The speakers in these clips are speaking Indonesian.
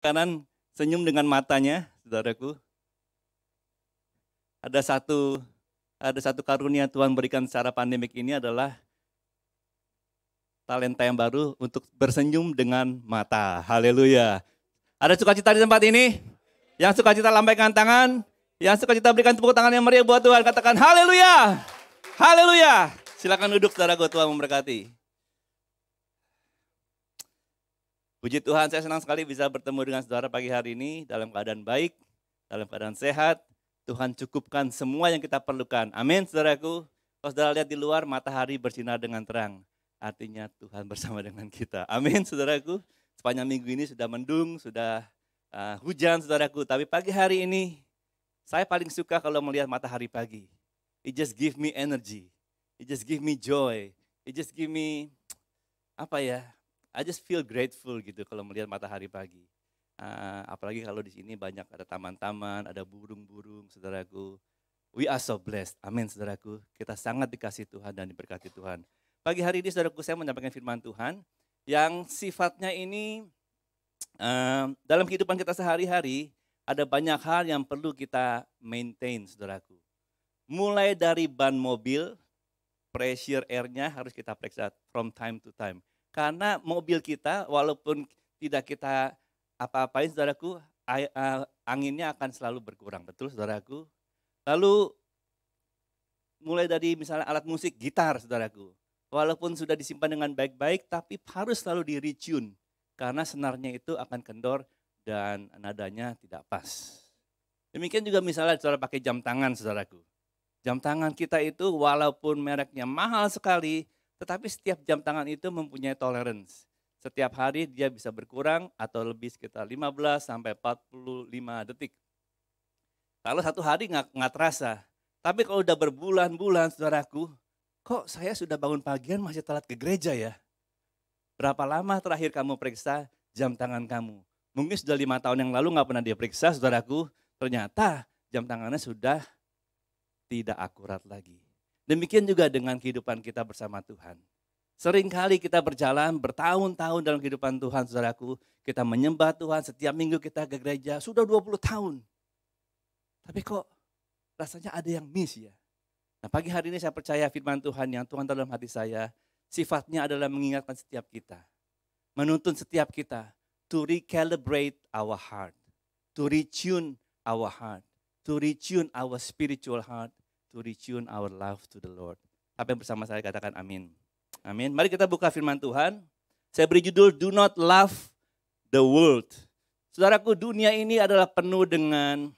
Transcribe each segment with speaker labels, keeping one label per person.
Speaker 1: kanan senyum dengan matanya, saudaraku. Ada satu karunia Tuhan berikan secara pandemik ini adalah talenta yang baru untuk bersenyum dengan mata. Haleluya. Ada sukacita di tempat ini? Yang sukacita lambaikan tangan. Yang sukacita berikan tepuk tangan yang meriah buat Tuhan. Katakan haleluya. Haleluya. Silakan duduk saudaraku, Tuhan memberkati. Puji Tuhan, saya senang sekali bisa bertemu dengan saudara pagi hari ini dalam keadaan baik, dalam keadaan sehat. Tuhan cukupkan semua yang kita perlukan. Amin, saudaraku. Kalau saudara lihat di luar, matahari bersinar dengan terang. Artinya Tuhan bersama dengan kita. Amin, saudaraku. Sepanjang minggu ini sudah mendung, sudah hujan, saudaraku. Tapi pagi hari ini, saya paling suka kalau melihat matahari pagi. It just give me energy. It just give me joy. It just give me, I just feel grateful gitu kalau melihat matahari pagi. Apalagi kalau di sini banyak ada taman-taman, ada burung-burung, saudaraku. We are so blessed. Amin, saudaraku. Kita sangat dikasih Tuhan dan diberkati Tuhan. Pagi hari ini, saudaraku, saya menyampaikan firman Tuhan yang sifatnya ini dalam kehidupan kita sehari-hari ada banyak hal yang perlu kita maintain, saudaraku. Mulai dari ban mobil, pressure air-nya harus kita periksa from time to time. Karena mobil kita walaupun tidak kita apa-apain, saudaraku, anginnya akan selalu berkurang, betul saudaraku? Lalu mulai dari misalnya alat musik, gitar, saudaraku. Walaupun sudah disimpan dengan baik-baik, tapi harus selalu di-retune. Karena senarnya itu akan kendor dan nadanya tidak pas. Demikian juga misalnya saudara pakai jam tangan, saudaraku. Jam tangan kita itu walaupun mereknya mahal sekali, tetapi setiap jam tangan itu mempunyai tolerance. Setiap hari dia bisa berkurang atau lebih sekitar 15 sampai 45 detik. Kalau satu hari nggak terasa. Tapi kalau udah berbulan-bulan, saudaraku, kok saya sudah bangun pagian masih telat ke gereja ya? Berapa lama terakhir kamu periksa jam tangan kamu? Mungkin sudah 5 tahun yang lalu nggak pernah dia periksa, saudaraku. Ternyata jam tangannya sudah tidak akurat lagi. Demikian juga dengan kehidupan kita bersama Tuhan. Seringkali kita berjalan bertahun-tahun dalam kehidupan Tuhan, saudaraku. Kita menyembah Tuhan, setiap minggu kita ke gereja, sudah 20 tahun. Tapi kok rasanya ada yang miss ya? Nah, pagi hari ini saya percaya firman Tuhan yang Tuhan dalam hati saya, sifatnya adalah mengingatkan setiap kita. Menuntun setiap kita to recalibrate our heart. To retune our heart. To retune our spiritual heart. To retune our love to the Lord. Apa yang bersama saya katakan amin. Amin. Mari kita buka firman Tuhan. Saya beri judul Do Not Love the World. Saudaraku, dunia ini adalah penuh dengan,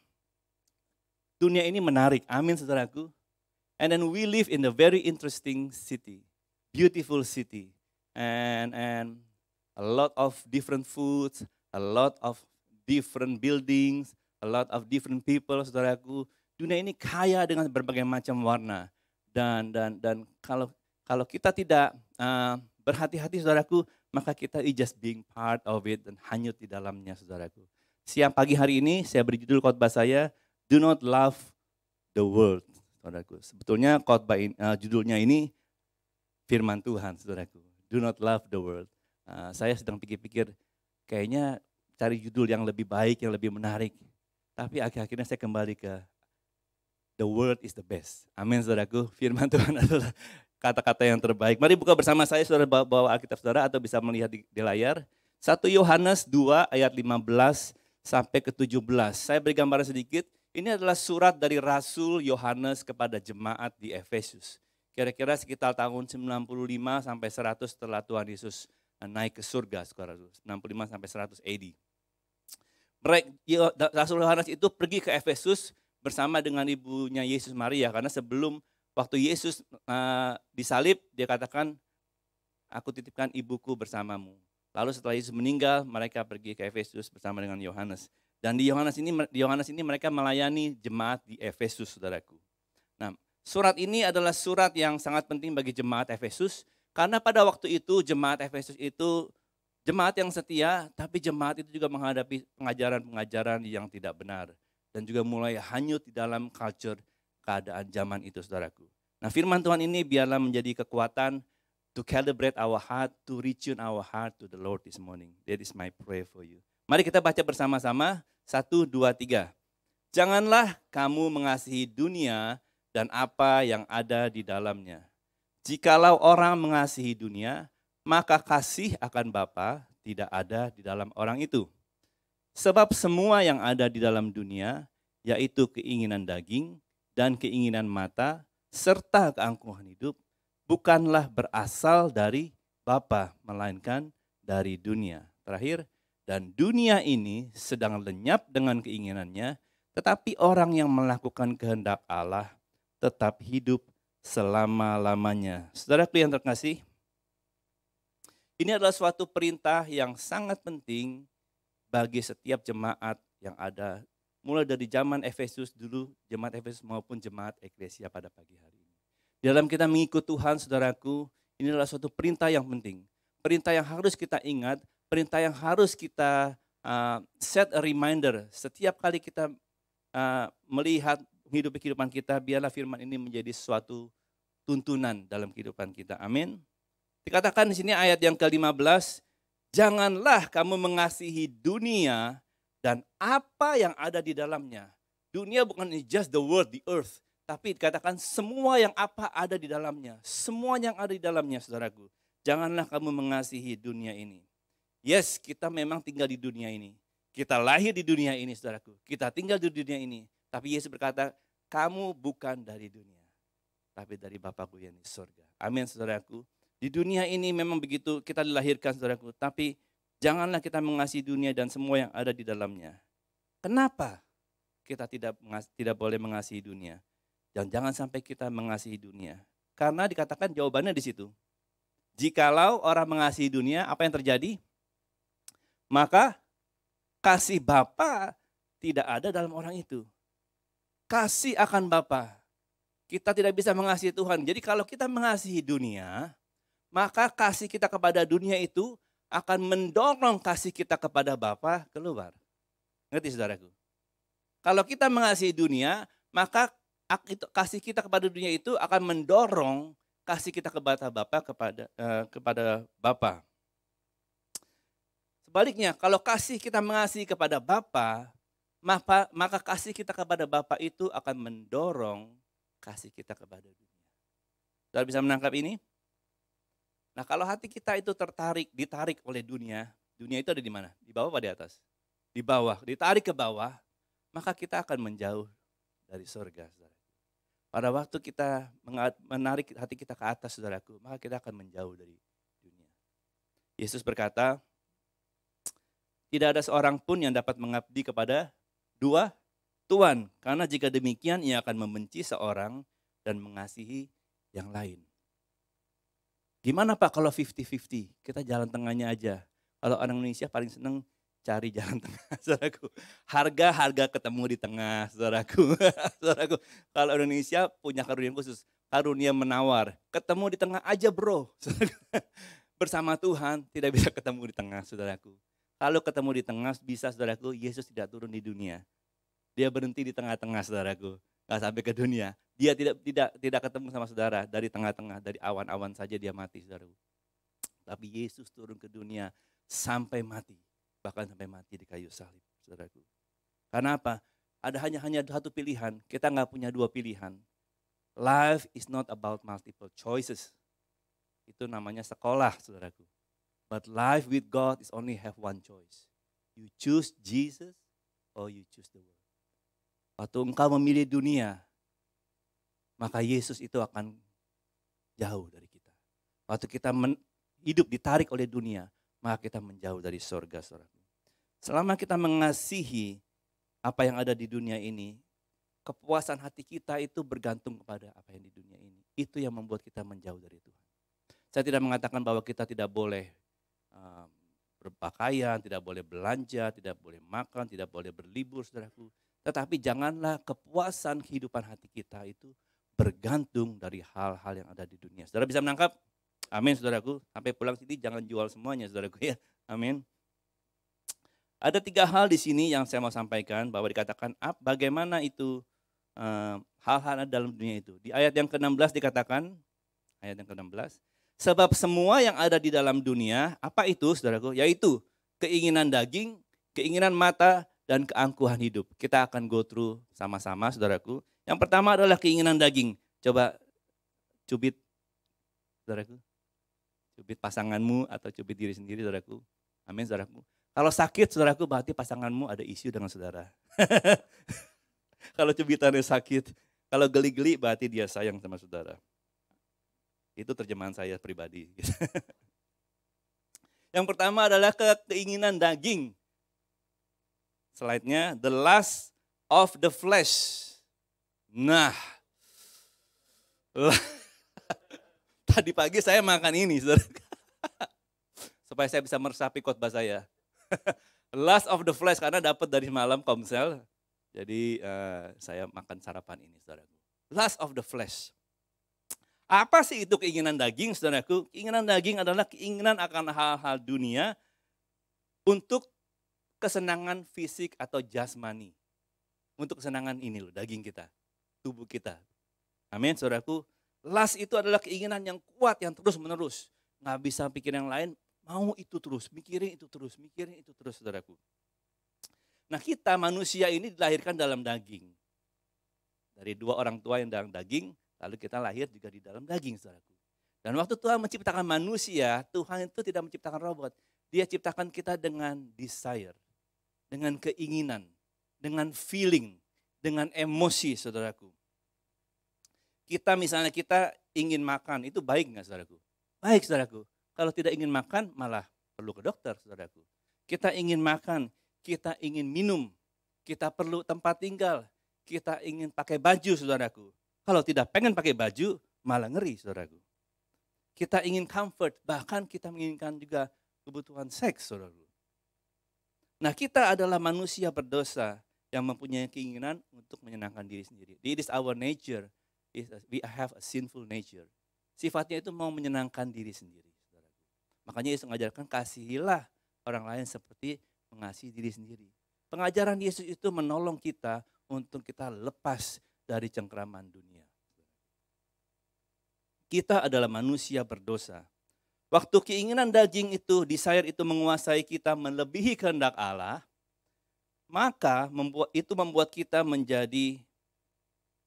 Speaker 1: dunia ini menarik. Amin, saudaraku. And then we live in a very interesting city. Beautiful city. And a lot of different foods. A lot of different buildings. A lot of different people, saudaraku. Dunia ini kaya dengan berbagai macam warna. Dan kalau kita tidak berhati-hati, saudaraku, maka kita just being part of it dan hanyut di dalamnya, saudaraku. Siang pagi hari ini saya beri judul khotbah saya, Do Not Love the World, saudaraku. Sebetulnya khotbah judulnya ini firman Tuhan, saudaraku. Do not love the world. Saya sedang pikir-pikir, kayaknya cari judul yang lebih baik, yang lebih menarik. Tapi akhir-akhirnya saya kembali ke the world is the best. Amin, saudaraku. Firman Tuhan adalah kata-kata yang terbaik. Mari buka bersama saya, saudara, bawa Alkitab saudara atau bisa melihat di layar. 1 Yohanes 2 ayat 15 sampai ke 17. Saya beri gambaran sedikit. Ini adalah surat dari Rasul Yohanes kepada jemaat di Efesus. Kira-kira sekitar tahun 95 sampai 100 setelah Tuhan Yesus naik ke surga, saudara. 65 sampai 100 AD. Rasul Yohanes itu pergi ke Efesus bersama dengan ibunya Yesus Maria, karena sebelum waktu Yesus disalib, dia katakan, aku titipkan ibuku bersamamu. Lalu setelah Yesus meninggal, mereka pergi ke Efesus bersama dengan Yohanes. Dan di Yohanes ini mereka melayani jemaat di Efesus, saudaraku. Nah, surat ini adalah surat yang sangat penting bagi jemaat Efesus, karena pada waktu itu jemaat Efesus itu jemaat yang setia, tapi jemaat itu juga menghadapi pengajaran-pengajaran yang tidak benar. Dan juga mulai hanyut di dalam culture keadaan zaman itu, saudaraku. Nah, firman Tuhan ini biarlah menjadi kekuatan to calibrate our heart, to retune our heart to the Lord this morning. That is my prayer for you. Mari kita baca bersama-sama. 1, 2, 3. Janganlah kamu mengasihi dunia dan apa yang ada di dalamnya. Jikalau orang mengasihi dunia, maka kasih akan Bapa tidak ada di dalam orang itu. Sebab semua yang ada di dalam dunia, yaitu keinginan daging dan keinginan mata, serta keangkuhan hidup, bukanlah berasal dari Bapa, melainkan dari dunia. Terakhir, dan dunia ini sedang lenyap dengan keinginannya, tetapi orang yang melakukan kehendak Allah tetap hidup selama-lamanya. Saudaraku yang terkasih, ini adalah suatu perintah yang sangat penting bagi setiap jemaat yang ada, mulai dari zaman Efesus dulu, jemaat Efesus maupun jemaat Eklesia pada pagi hari ini. Dalam kita mengikut Tuhan, saudaraku, ini adalah suatu perintah yang penting. Perintah yang harus kita ingat, perintah yang harus kita set a reminder. Setiap kali kita melihat kehidupan kita, biarlah firman ini menjadi suatu tuntunan dalam kehidupan kita. Amin. Dikatakan di sini ayat yang ke-15, janganlah kamu mengasihi dunia dan apa yang ada di dalamnya. Dunia bukan just the world, the earth. Tapi dikatakan semua yang apa ada di dalamnya. Semua yang ada di dalamnya, saudaraku. Janganlah kamu mengasihi dunia ini. Yes, kita memang tinggal di dunia ini. Kita lahir di dunia ini, saudaraku. Kita tinggal di dunia ini. Tapi Yesus berkata, kamu bukan dari dunia, tapi dari Bapakku yang di surga. Amin, saudaraku. Di dunia ini memang begitu kita dilahirkan, saudaraku. Tapi janganlah kita mengasihi dunia dan semua yang ada di dalamnya. Kenapa kita tidak boleh mengasihi dunia? Dan jangan sampai kita mengasihi dunia. Karena dikatakan jawabannya di situ. Jikalau orang mengasihi dunia, apa yang terjadi? Maka kasih Bapa tidak ada dalam orang itu. Kasih akan Bapa. Kita tidak bisa mengasihi Tuhan. Jadi kalau kita mengasihi dunia, maka kasih kita kepada dunia itu akan mendorong kasih kita kepada Bapa keluar. Ngerti saudaraku? Kalau kita mengasihi dunia, maka kasih kita kepada dunia itu akan mendorong kasih kita kepada Bapa kepada Bapa. Sebaliknya, kalau kasih kita mengasihi kepada Bapa, maka kasih kita kepada Bapa itu akan mendorong kasih kita kepada dunia. Saudara bisa menangkap ini? Nah, kalau hati kita itu ditarik oleh dunia itu ada di mana? Di bawah apa di atas? Di bawah, ditarik ke bawah, maka kita akan menjauh dari surga, saudara. Pada waktu kita menarik hati kita ke atas, saudaraku, maka kita akan menjauh dari dunia. Yesus berkata, tidak ada seorang pun yang dapat mengabdi kepada dua Tuhan, karena jika demikian ia akan membenci seorang dan mengasihi yang lain. Gimana Pak kalau 50-50? Kita jalan tengahnya aja. Kalau orang Indonesia paling senang cari jalan tengah, saudaraku. Harga ketemu di tengah, saudaraku. Saudaraku, kalau Indonesia punya karunia khusus, karunia menawar. Ketemu di tengah aja bro. Saudaraku. Bersama Tuhan tidak bisa ketemu di tengah, saudaraku. Kalau ketemu di tengah bisa, saudaraku, Yesus tidak turun di dunia. Dia berhenti di tengah-tengah, saudaraku. Gak sampai ke dunia. Dia tidak ketemu sama saudara. Dari tengah-tengah, dari awan-awan saja dia mati, saudaraku. Tapi Yesus turun ke dunia sampai mati. Bahkan sampai mati di kayu salib, saudaraku. Karena apa? Ada hanya satu pilihan. Kita gak punya dua pilihan. Life is not about multiple choices. Itu namanya sekolah, saudaraku. But life with God is only have one choice. You choose Jesus or you choose the world. Waktu engkau memilih dunia, maka Yesus itu akan jauh dari kita. Waktu kita hidup ditarik oleh dunia, maka kita menjauh dari surga, saudaraku. Selama kita mengasihi apa yang ada di dunia ini, kepuasan hati kita itu bergantung kepada apa yang di dunia ini. Itu yang membuat kita menjauh dari Tuhan. Saya tidak mengatakan bahwa kita tidak boleh berpakaian, tidak boleh belanja, tidak boleh makan, tidak boleh berlibur, saudaraku. Tetapi janganlah kepuasan kehidupan hati kita itu bergantung dari hal-hal yang ada di dunia. Saudara bisa menangkap? Amin, saudaraku. Sampai pulang sini jangan jual semuanya, saudaraku ya. Amin. Ada 3 hal di sini yang saya mau sampaikan bahwa dikatakan bagaimana itu hal-hal dalam dunia itu. Di ayat yang ke-16 dikatakan, ayat yang ke-16, sebab semua yang ada di dalam dunia, apa itu saudaraku? Yaitu keinginan daging, keinginan mata, dan keangkuhan hidup. Kita akan go through sama-sama, saudaraku. Yang pertama adalah keinginan daging. Coba cubit, saudaraku. Cubit pasanganmu atau cubit diri sendiri, saudaraku. Amin, saudaraku. Kalau sakit, saudaraku, berarti pasanganmu ada isu dengan saudara. Kalau cubitannya sakit, kalau geli-geli, berarti dia sayang sama saudara. Itu terjemahan saya pribadi. Yang pertama adalah keinginan daging. Slide-nya, the lust of the flesh. Nah, tadi pagi saya makan ini, saudara. Supaya saya bisa meresapi khotbah saya. Lust of the flesh, karena dapat dari malam komsel. Jadi saya makan sarapan ini, saudaraku. Lust of the flesh. Apa sih itu keinginan daging, saudaraku? Keinginan daging adalah keinginan akan hal-hal dunia untuk kesenangan fisik atau jasmani. Untuk kesenangan ini loh, daging kita, tubuh kita. Amin, saudaraku. Lust itu adalah keinginan yang kuat, yang terus menerus. Nggak bisa pikir yang lain, mau itu terus, mikirin itu terus, saudaraku. Nah, kita manusia ini dilahirkan dalam daging. Dari dua orang tua yang dalam daging, lalu kita lahir juga di dalam daging, saudaraku. Dan waktu Tuhan menciptakan manusia, Tuhan itu tidak menciptakan robot. Dia ciptakan kita dengan desire, dengan keinginan, dengan feeling, dengan emosi, saudaraku. Kita misalnya kita ingin makan, itu baik nggak, saudaraku? Baik, saudaraku. Kalau tidak ingin makan, malah perlu ke dokter, saudaraku. Kita ingin makan, kita ingin minum, kita perlu tempat tinggal, kita ingin pakai baju, saudaraku. Kalau tidak pengen pakai baju, malah ngeri, saudaraku. Kita ingin comfort, bahkan kita menginginkan juga kebutuhan seks, saudaraku. Nah, kita adalah manusia berdosa yang mempunyai keinginan untuk menyenangkan diri sendiri. It is our nature. We have a sinful nature. Sifatnya itu mau menyenangkan diri sendiri. Saudaraku. Makanya Yesus mengajarkan kasihilah orang lain seperti mengasihi diri sendiri. Pengajaran Yesus itu menolong kita untuk kita lepas dari cengkraman dunia. Kita adalah manusia berdosa. Waktu keinginan daging itu, desire itu menguasai kita melebihi kehendak Allah, maka membuat kita menjadi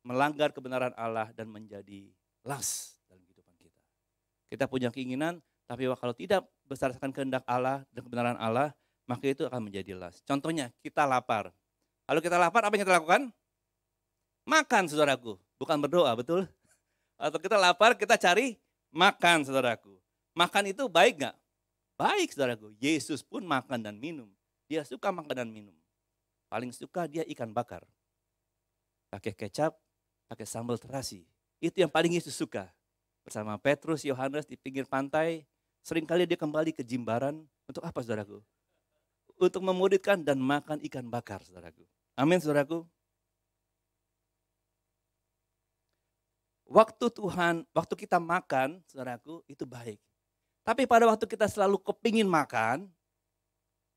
Speaker 1: melanggar kebenaran Allah dan menjadi lust dalam kehidupan kita. Kita punya keinginan, tapi kalau tidak berdasarkan kehendak Allah dan kebenaran Allah, maka itu akan menjadi lust. Contohnya, kita lapar. Kalau kita lapar, apa yang kita lakukan? Makan, saudaraku. Bukan berdoa, betul? Atau kita lapar, kita cari makan, saudaraku. Makan itu baik nggak? Baik, saudaraku. Yesus pun makan dan minum. Dia suka makan dan minum. Paling suka dia ikan bakar. Pakai kecap, pakai sambal terasi. Itu yang paling Yesus suka. Bersama Petrus, Yohanes di pinggir pantai. Seringkali dia kembali ke Jimbaran. Untuk apa, saudaraku? Untuk memudahkan dan makan ikan bakar, saudaraku. Amin, saudaraku. Waktu kita makan, saudaraku, itu baik. Tapi pada waktu kita selalu kepingin makan,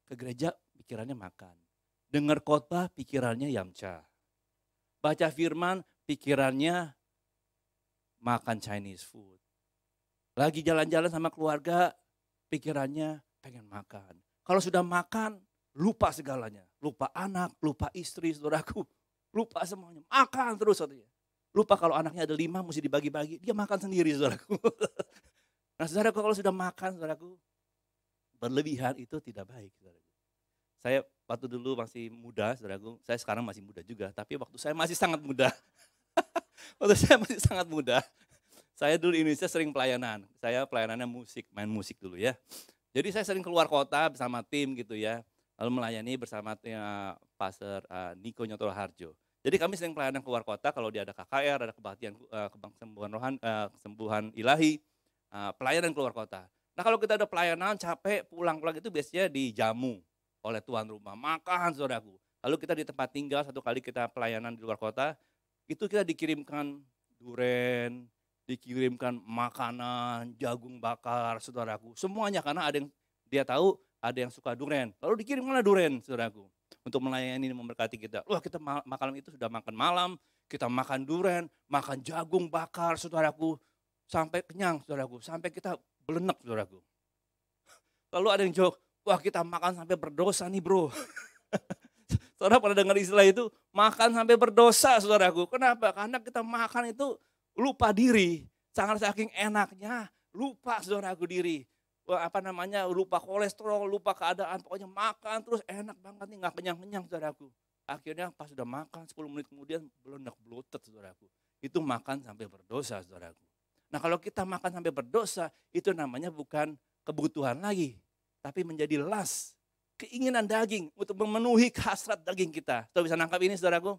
Speaker 1: ke gereja pikirannya makan. Dengar khotbah pikirannya yamcha. Baca firman pikirannya makan Chinese food. Lagi jalan-jalan sama keluarga pikirannya pengen makan. Kalau sudah makan lupa segalanya. Lupa anak, lupa istri, saudaraku. Lupa semuanya, makan terus saudara. Lupa kalau anaknya ada 5 mesti dibagi-bagi. Dia makan sendiri, saudaraku. Nah, saudaraku, kalau sudah makan, saudaraku, berlebihan itu tidak baik, saudaraku. Saya waktu dulu masih muda, saudaraku. Saya sekarang masih muda juga, tapi waktu saya masih sangat muda. Waktu saya masih sangat muda. Saya dulu di Indonesia sering pelayanan. Saya pelayanannya musik, main musik dulu ya. Jadi saya sering keluar kota bersama tim gitu ya. Lalu melayani bersama Pastor Niko Nyotoro Harjo. Jadi kami sering pelayanan keluar kota kalau dia ada KKR, ada kebaktian kesembuhan ilahi, pelayanan keluar kota. Nah, kalau kita ada pelayanan capek pulang-pulang itu biasanya dijamu oleh tuan rumah, makan, saudaraku. Lalu kita di tempat tinggal, satu kali kita pelayanan di luar kota, itu kita dikirimkan duren, dikirimkan makanan, jagung bakar, saudaraku. Semuanya karena ada yang dia tahu ada yang suka duren. Lalu dikirimkanlah duren, saudaraku. Untuk melayani dan memberkati kita. Wah, kita malam itu sudah makan malam, kita makan duren, makan jagung bakar, saudaraku. Sampai kenyang, saudaraku. Sampai kita belenek, saudaraku. Lalu ada yang jawab, Wah, kita makan sampai berdosa nih, bro. Saudara pernah dengar istilah itu? Makan sampai berdosa, saudaraku. Kenapa? Karena kita makan itu lupa diri. Sangat saking enaknya, lupa saudaraku diri. Wah, lupa kolesterol, lupa keadaan. Pokoknya makan terus enak banget nih, gak kenyang-kenyang saudaraku. Akhirnya pas sudah makan 10 menit kemudian belenak bloated saudaraku. Itu makan sampai berdosa saudaraku. Nah, kalau kita makan sampai berdosa, itu namanya bukan kebutuhan lagi. Tapi menjadi lust. Keinginan daging untuk memenuhi hasrat daging kita. Saudara bisa nangkap ini saudaraku?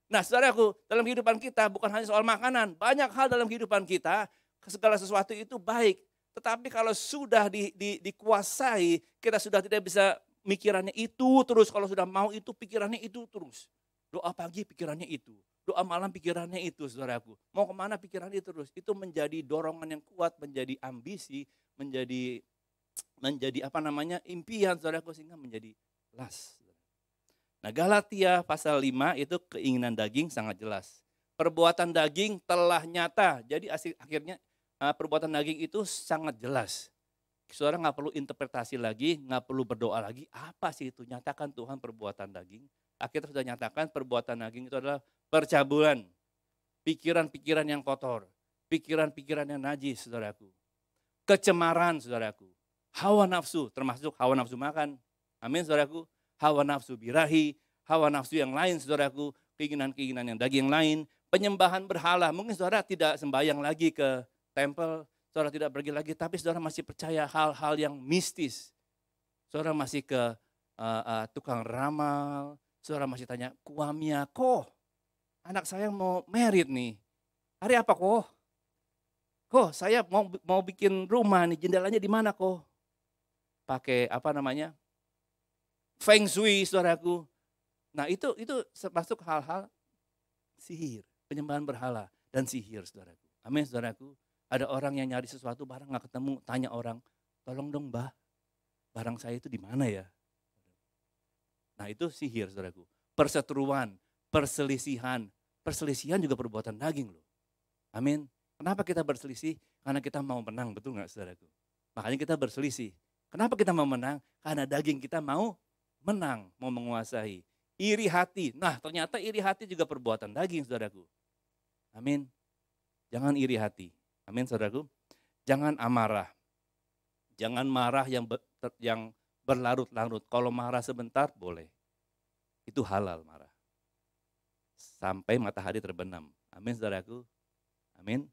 Speaker 1: Nah saudaraku, dalam kehidupan kita bukan hanya soal makanan. Banyak hal dalam kehidupan kita, segala sesuatu itu baik. Tetapi kalau sudah dikuasai, kita sudah tidak bisa mikirannya itu terus. Kalau sudah mau itu, pikirannya itu terus. Doa pagi pikirannya itu. Doa malam pikirannya itu saudaraku. Mau kemana pikirannya itu terus. Itu menjadi dorongan yang kuat, menjadi ambisi, menjadi impian saudaraku, sehingga menjadi lust. Nah, Galatia pasal 5 itu keinginan daging sangat jelas. Perbuatan daging telah nyata. Jadi akhirnya perbuatan daging itu sangat jelas. Saudara nggak perlu interpretasi lagi, nggak perlu berdoa lagi. Apa sih itu? Nyatakan Tuhan perbuatan daging. Akhirnya sudah nyatakan perbuatan daging itu adalah percabulan, pikiran-pikiran yang kotor, pikiran-pikiran yang najis, saudaraku. Kecemaran, saudaraku. Hawa nafsu, termasuk hawa nafsu makan. Amin, saudaraku. Hawa nafsu birahi, hawa nafsu yang lain, saudaraku. Keinginan-keinginan yang daging lain. Penyembahan berhala. Mungkin saudara tidak sembahyang lagi ke tempel. Saudara tidak pergi lagi. Tapi saudara masih percaya hal-hal yang mistis. Saudara masih ke tukang ramal. Saudara masih tanya, kuamia, kok anak saya mau merit nih. Hari apa kok? Kok saya mau bikin rumah nih, jendelanya di mana kok? Pakai feng shui, saudaraku. Nah itu termasuk hal-hal sihir, penyembahan berhala dan sihir, saudaraku. Amin, saudaraku. Ada orang yang nyari sesuatu barang nggak ketemu, tanya orang, tolong dong mbah, barang saya itu di mana ya? Nah itu sihir, saudaraku. Perseteruan, perselisihan juga perbuatan daging loh. Amin. Kenapa kita berselisih? Karena kita mau menang, betul nggak saudaraku? Makanya kita berselisih. Kenapa kita mau menang? Karena daging kita mau menang, mau menguasai. Iri hati. Nah ternyata iri hati juga perbuatan daging, saudaraku. Amin. Jangan iri hati. Amin, saudaraku. Jangan amarah. Jangan marah yang berlarut-larut. Kalau marah sebentar boleh. Itu halal marah. Sampai matahari terbenam. Amin, saudaraku. Amin.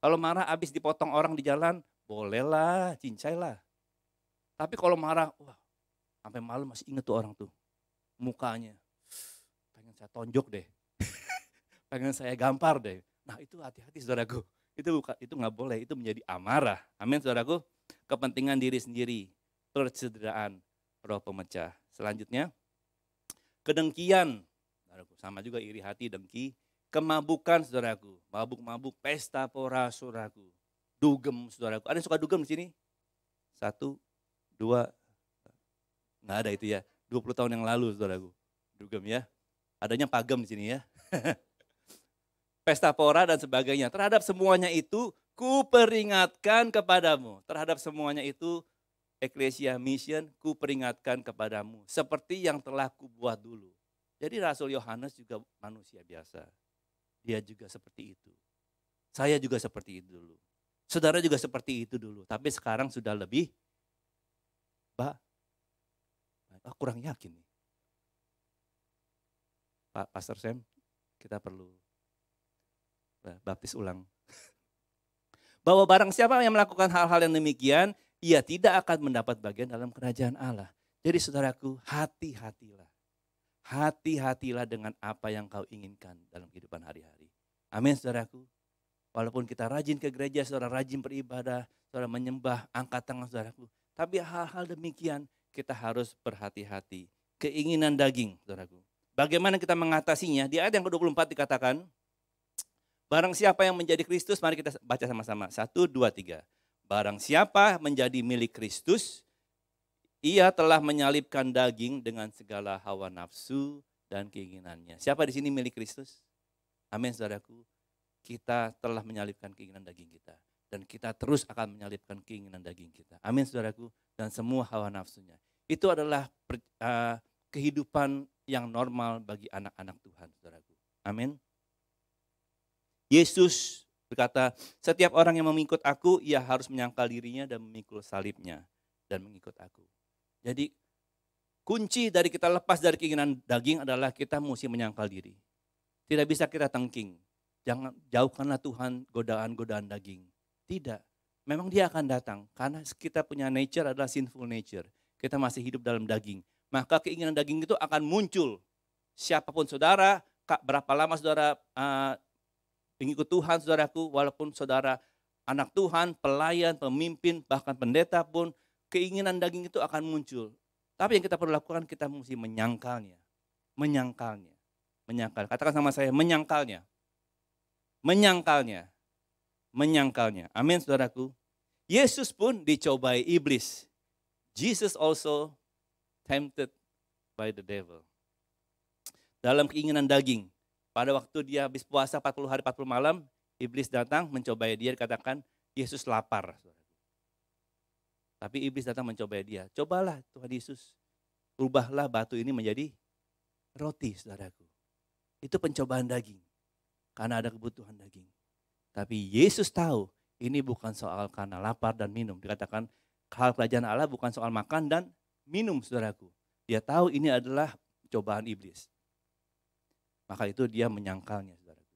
Speaker 1: Kalau marah habis dipotong orang di jalan, bolehlah, cincailah. Tapi kalau marah, wah, sampai malam masih ingat tuh orang tuh. Mukanya, pengen saya tonjok deh. Pengen saya gampar deh. Nah itu hati-hati saudaraku. Itu nggak boleh, itu menjadi amarah. Amin saudaraku. Kepentingan diri sendiri, persederaan, roh pemecah. Selanjutnya, kedengkian. Saudaraku, sama juga iri hati, dengki. Kemabukan saudaraku, mabuk-mabuk, pesta pora saudaraku. Dugem saudaraku. Ada yang suka dugem di sini? 1, 2, nggak ada itu ya. 20 tahun yang lalu saudaraku. Dugem ya. Adanya pagem di sini ya. Pesta pora dan sebagainya. Terhadap semuanya itu kuperingatkan kepadamu. Terhadap semuanya itu Ecclesia Mission kuperingatkan kepadamu. Seperti yang telah kubuat dulu. Jadi Rasul Yohanes juga manusia biasa. Dia juga seperti itu. Saya juga seperti itu dulu. Saudara juga seperti itu dulu. Tapi sekarang sudah lebih kurang yakin nih. Pak Pastor Sam, kita perlu baptis ulang. Bahwa barang siapa yang melakukan hal-hal yang demikian, ia tidak akan mendapat bagian dalam kerajaan Allah. Jadi saudaraku, hati-hatilah. Hati-hatilah dengan apa yang kau inginkan dalam kehidupan hari-hari. Amin saudaraku. Walaupun kita rajin ke gereja, saudara rajin beribadah, saudara menyembah, angkat tangan saudaraku. Tapi hal-hal demikian kita harus berhati-hati. Keinginan daging, saudaraku. Bagaimana kita mengatasinya? Di ayat yang ke-24 dikatakan, barang siapa yang menjadi Kristus, mari kita baca sama-sama. 1, 2, 3. Barang siapa menjadi milik Kristus, ia telah menyalibkan daging dengan segala hawa nafsu dan keinginannya. Siapa di sini milik Kristus? Amin, saudaraku. Kita telah menyalibkan keinginan daging kita. Dan kita terus akan menyalipkan keinginan daging kita. Amin saudaraku. Dan semua hawa nafsunya. Itu adalah kehidupan yang normal bagi anak-anak Tuhan saudaraku. Amin. Yesus berkata, setiap orang yang mengikut aku, ia harus menyangkal dirinya dan memikul salibnya dan mengikut aku. Jadi kunci dari kita lepas dari keinginan daging adalah kita mesti menyangkal diri. Tidak bisa kita tengking. Jangan jauhkanlah Tuhan godaan-godaan daging. Tidak. Memang dia akan datang karena kita punya nature adalah sinful nature. Kita masih hidup dalam daging. Maka keinginan daging itu akan muncul. Siapapun saudara, berapa lama saudara pengikut Tuhan saudaraku, walaupun saudara anak Tuhan, pelayan, pemimpin, bahkan pendeta pun, keinginan daging itu akan muncul. Tapi yang kita perlu lakukan, kita mesti menyangkalnya. Menyangkalnya. Menyangkal. Katakan sama saya, menyangkalnya. Menyangkalnya. Menyangkalnya. Amin saudaraku. Yesus pun dicobai iblis. Jesus also tempted by the devil. Dalam keinginan daging. Pada waktu dia habis puasa 40 hari 40 malam, iblis datang mencobai dia, dikatakan Yesus lapar. Tapi iblis datang mencobai dia. Cobalah Tuhan Yesus, ubahlah batu ini menjadi roti saudaraku. Itu pencobaan daging. Karena ada kebutuhan daging. Tapi Yesus tahu ini bukan soal karena lapar dan minum. Dikatakan hal kerajaan Allah bukan soal makan dan minum saudaraku. Dia tahu ini adalah cobaan iblis. Maka itu dia menyangkalnya saudaraku.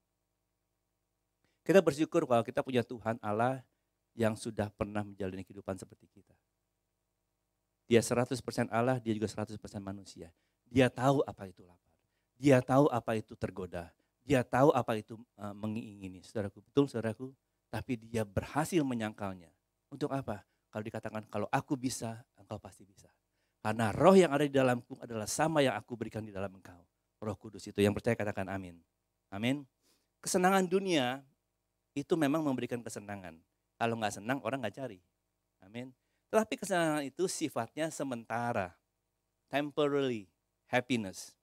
Speaker 1: Kita bersyukur kalau kita punya Tuhan Allah yang sudah pernah menjalani kehidupan seperti kita. Dia 100% Allah, dia juga 100% manusia. Dia tahu apa itu lapar. Dia tahu apa itu tergoda. Dia tahu apa itu mengingini. Saudaraku, betul saudaraku. Tapi dia berhasil menyangkalnya. Untuk apa? Kalau dikatakan kalau aku bisa, engkau pasti bisa. Karena roh yang ada di dalamku adalah sama yang aku berikan di dalam engkau. Roh Kudus itu. Yang percaya katakan amin. Amin. Kesenangan dunia itu memang memberikan kesenangan. Kalau nggak senang orang nggak cari. Amin. Tetapi kesenangan itu sifatnya sementara. Temporary happiness.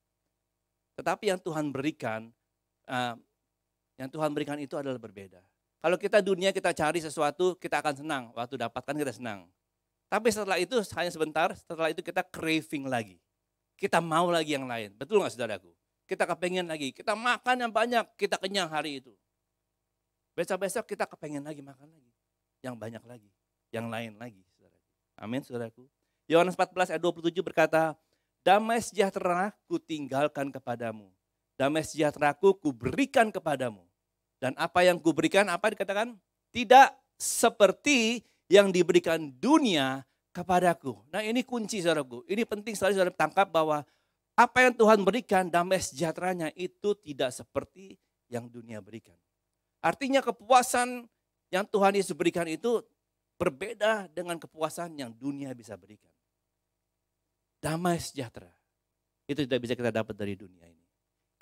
Speaker 1: Tetapi yang Tuhan berikan itu adalah berbeda. Kalau kita dunia kita cari sesuatu kita akan senang. Waktu dapatkan kita senang. Tapi setelah itu hanya sebentar, setelah itu kita craving lagi. Kita mau lagi yang lain. Betul nggak saudaraku? Kita kepengen lagi. Kita makan yang banyak, kita kenyang hari itu. Besok-besok kita kepengen lagi makan lagi. Yang banyak lagi. Yang lain lagi. Saudaraku. Amin saudaraku. Yohanes 14 ayat 27 berkata, damai sejahtera ku tinggalkan kepadamu. Damai sejahtera ku berikan kepadamu. Dan apa yang ku berikan, apa dikatakan? Tidak seperti yang diberikan dunia kepadaku. Nah ini kunci saudaraku. Ini penting sekali saudara tangkap bahwa apa yang Tuhan berikan, damai sejahteranya itu tidak seperti yang dunia berikan. Artinya kepuasan yang Tuhan Yesus berikan itu berbeda dengan kepuasan yang dunia bisa berikan. Damai sejahtera. Itu tidak bisa kita dapat dari dunia ini.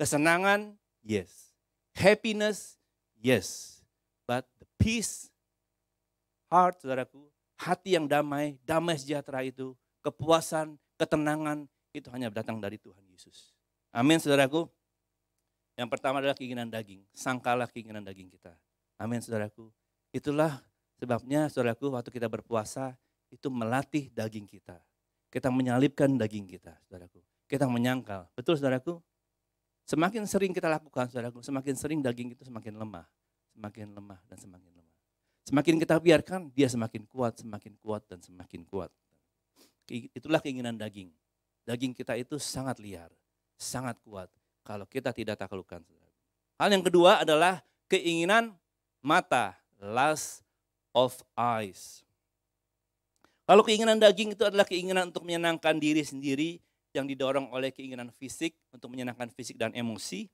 Speaker 1: Kesenangan, yes. Happiness, yes. But the peace, heart, saudaraku, hati yang damai, damai sejahtera itu, kepuasan, ketenangan, itu hanya datang dari Tuhan Yesus. Amin, saudaraku. Yang pertama adalah keinginan daging. Sangkalah keinginan daging kita. Amin, saudaraku. Itulah sebabnya, saudaraku, waktu kita berpuasa, itu melatih daging kita. Kita menyalipkan daging kita, saudaraku. Kita menyangkal. Betul, saudaraku? Semakin sering kita lakukan, saudaraku, semakin sering daging itu semakin lemah. Semakin lemah dan semakin lemah. Semakin kita biarkan, dia semakin kuat, dan semakin kuat. Itulah keinginan daging. Daging kita itu sangat liar, sangat kuat. Kalau kita tidak taklukkan. Hal yang kedua adalah keinginan mata. Lust of eyes. Kalau keinginan daging itu adalah keinginan untuk menyenangkan diri sendiri yang didorong oleh keinginan fisik untuk menyenangkan fisik dan emosi.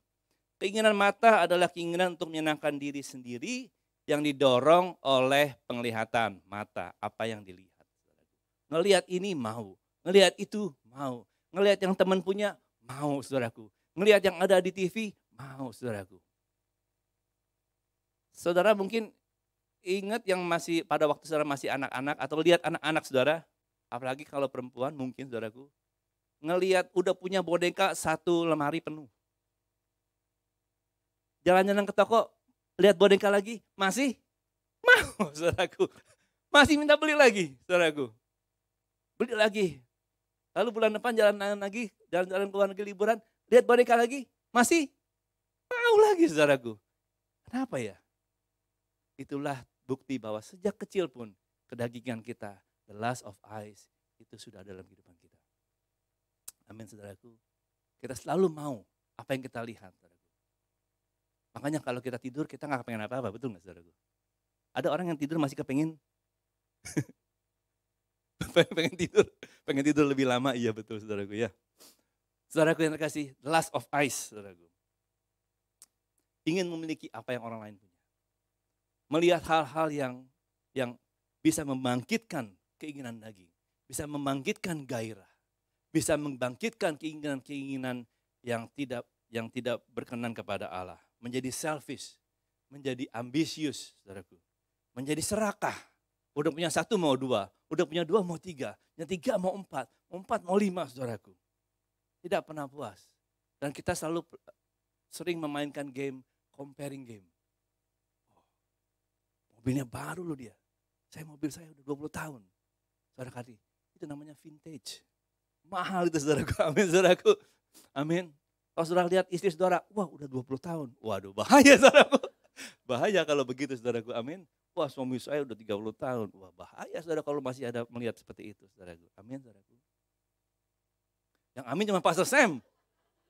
Speaker 1: Keinginan mata adalah keinginan untuk menyenangkan diri sendiri yang didorong oleh penglihatan mata, apa yang dilihat. Ngelihat ini mau, ngelihat itu mau, ngelihat yang teman punya mau saudaraku. Ngelihat yang ada di TV mau saudaraku. Saudara mungkin ingat yang masih pada waktu saudara masih anak-anak atau lihat anak-anak saudara, apalagi kalau perempuan mungkin saudaraku, ngelihat udah punya boneka satu lemari penuh. Jalan-jalan ke toko, lihat boneka lagi, masih Mau, saudaraku. Masih minta beli lagi, saudaraku. Beli lagi. Lalu bulan depan jalan-jalan lagi, jalan-jalan ke luar negeri liburan, lihat boneka lagi, masih mau lagi, saudaraku. Kenapa ya? Itulah bukti bahwa sejak kecil pun kedagingan kita, the lust of eyes, itu sudah dalam kehidupan kita. Amin, saudaraku. Kita selalu mau apa yang kita lihat, saudaraku. Makanya kalau kita tidur, kita nggak kepengen apa-apa, betul nggak, saudaraku? Ada orang yang tidur masih kepengen pengen tidur lebih lama, iya betul, saudaraku ya. Saudaraku yang terkasih, the lust of eyes, saudaraku. Ingin memiliki apa yang orang lain punya. Melihat hal-hal yang bisa membangkitkan keinginan daging, bisa membangkitkan gairah, bisa membangkitkan keinginan-keinginan yang tidak berkenan kepada Allah, menjadi selfish, menjadi ambisius, saudaraku, menjadi serakah. Udah punya satu mau dua, udah punya dua mau tiga, yang tiga mau empat mau lima, saudaraku. Tidak pernah puas. Dan kita selalu sering memainkan game, comparing game. Mobilnya baru loh dia. Mobil saya udah 20 tahun. Saudara kasih, itu namanya vintage. Mahal itu, saudaraku. Amin, saudaraku. Amin. Kalau saudara lihat istri saudara, wah udah 20 tahun. Waduh, bahaya, saudaraku. Bahaya kalau begitu, saudaraku. Amin. Wah, suami saya udah 30 tahun. Wah, bahaya, saudara, kalau masih ada melihat seperti itu, saudaraku. Amin, saudaraku. Yang amin cuma Pastor Sam.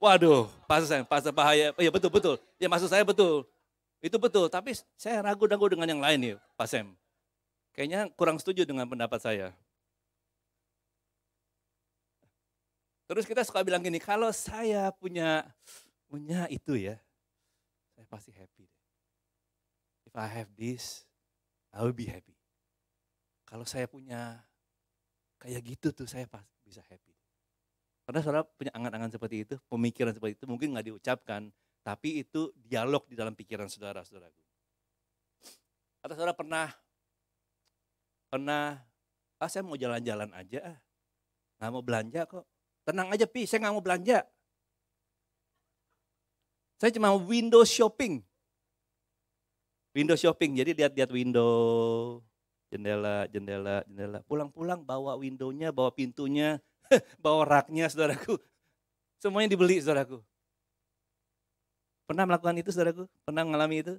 Speaker 1: Waduh, Pastor Sam, Pastor bahaya. Iya, betul. Ya, maksud saya betul. Itu betul, tapi saya ragu-ragu dengan yang lain nih, Pak Sam. Kayaknya kurang setuju dengan pendapat saya. Terus kita suka bilang gini, kalau saya punya itu ya, saya pasti happy. If I have this, I will be happy. Kalau saya punya kayak gitu tuh, saya pasti bisa happy. Karena saudara punya angan-angan seperti itu, pemikiran seperti itu, mungkin nggak diucapkan, tapi itu dialog di dalam pikiran saudara-saudaraku. Atau saudara pernah, saya mau jalan-jalan aja, nggak mau belanja kok. Tenang aja Pi, saya nggak mau belanja. Saya cuma mau window shopping. Window shopping, jadi lihat-lihat window, jendela. Pulang-pulang bawa windownya, bawa pintunya, bawa raknya, saudaraku. Semuanya dibeli, saudaraku. Pernah melakukan itu, saudaraku? Pernah mengalami itu?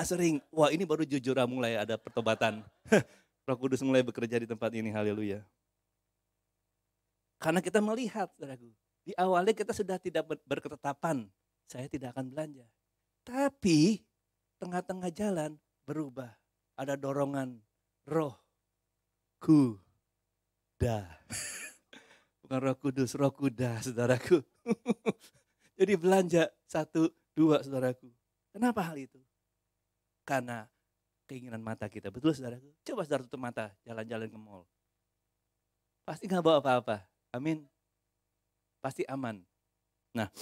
Speaker 1: Sering. Wah, ini baru jujur mulai ada pertobatan. Roh Kudus mulai bekerja di tempat ini, haleluya. Karena kita melihat, saudaraku, di awalnya kita sudah tidak berketetapan, saya tidak akan belanja. Tapi tengah-tengah jalan berubah, ada dorongan roh kuda. Bukan roh kudus, roh kuda, saudaraku. Jadi belanja 1, 2, saudaraku. Kenapa hal itu? Karena keinginan mata kita, betul saudaraku? Coba saudara tutup mata, jalan-jalan ke mall. Pasti gak bawa apa-apa. Amin. Pasti aman. Nah,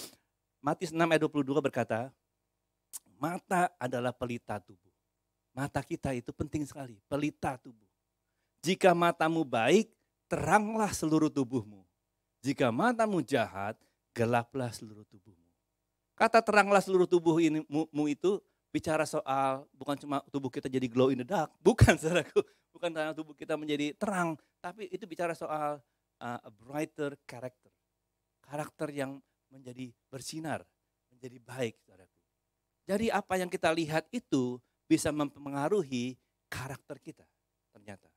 Speaker 1: Matius 6 ayat 22 berkata, mata adalah pelita tubuh. Mata kita itu penting sekali, pelita tubuh. Jika matamu baik, teranglah seluruh tubuhmu. Jika matamu jahat, gelaplah seluruh tubuhmu. Kata teranglah seluruh tubuhmu itu bicara soal bukan cuma tubuh kita jadi glow in the dark. Bukan, saudaraku. Bukan karena tubuh kita menjadi terang. Tapi itu bicara soal a brighter character. Karakter yang menjadi bersinar, menjadi baik, saudaraku. Jadi apa yang kita lihat itu bisa mempengaruhi karakter kita ternyata.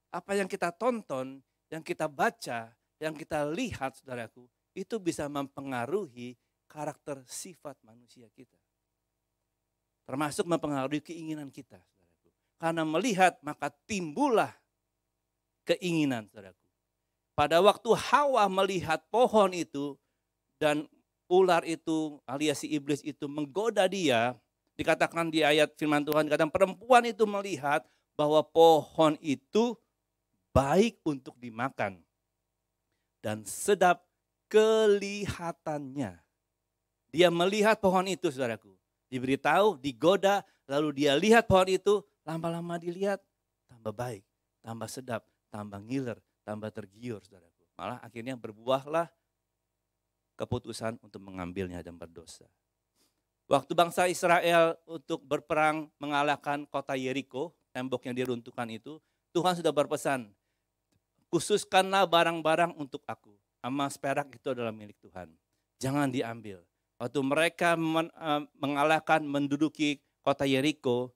Speaker 1: Apa yang kita tonton, yang kita baca, yang kita lihat, saudaraku, itu bisa mempengaruhi karakter sifat manusia kita. Termasuk mempengaruhi keinginan kita, saudaraku. Karena melihat maka timbullah keinginan, saudaraku. Pada waktu Hawa melihat pohon itu dan ular itu alias si iblis itu menggoda dia, dikatakan di ayat firman Tuhan, dikatakan perempuan itu melihat bahwa pohon itu baik untuk dimakan dan sedap kelihatannya. Dia melihat pohon itu, saudaraku. Diberitahu, digoda, lalu dia lihat pohon itu, lama-lama dilihat tambah baik, tambah sedap, tambah ngiler, tambah tergiur, saudaraku. Malah akhirnya berbuahlah keputusan untuk mengambilnya dan berdosa. Waktu bangsa Israel untuk berperang mengalahkan kota Yeriko, tembok yang diruntuhkan itu, Tuhan sudah berpesan, khususkanlah barang-barang untuk aku. Emas perak itu adalah milik Tuhan. Jangan diambil. Waktu mereka mengalahkan, menduduki kota Yeriko,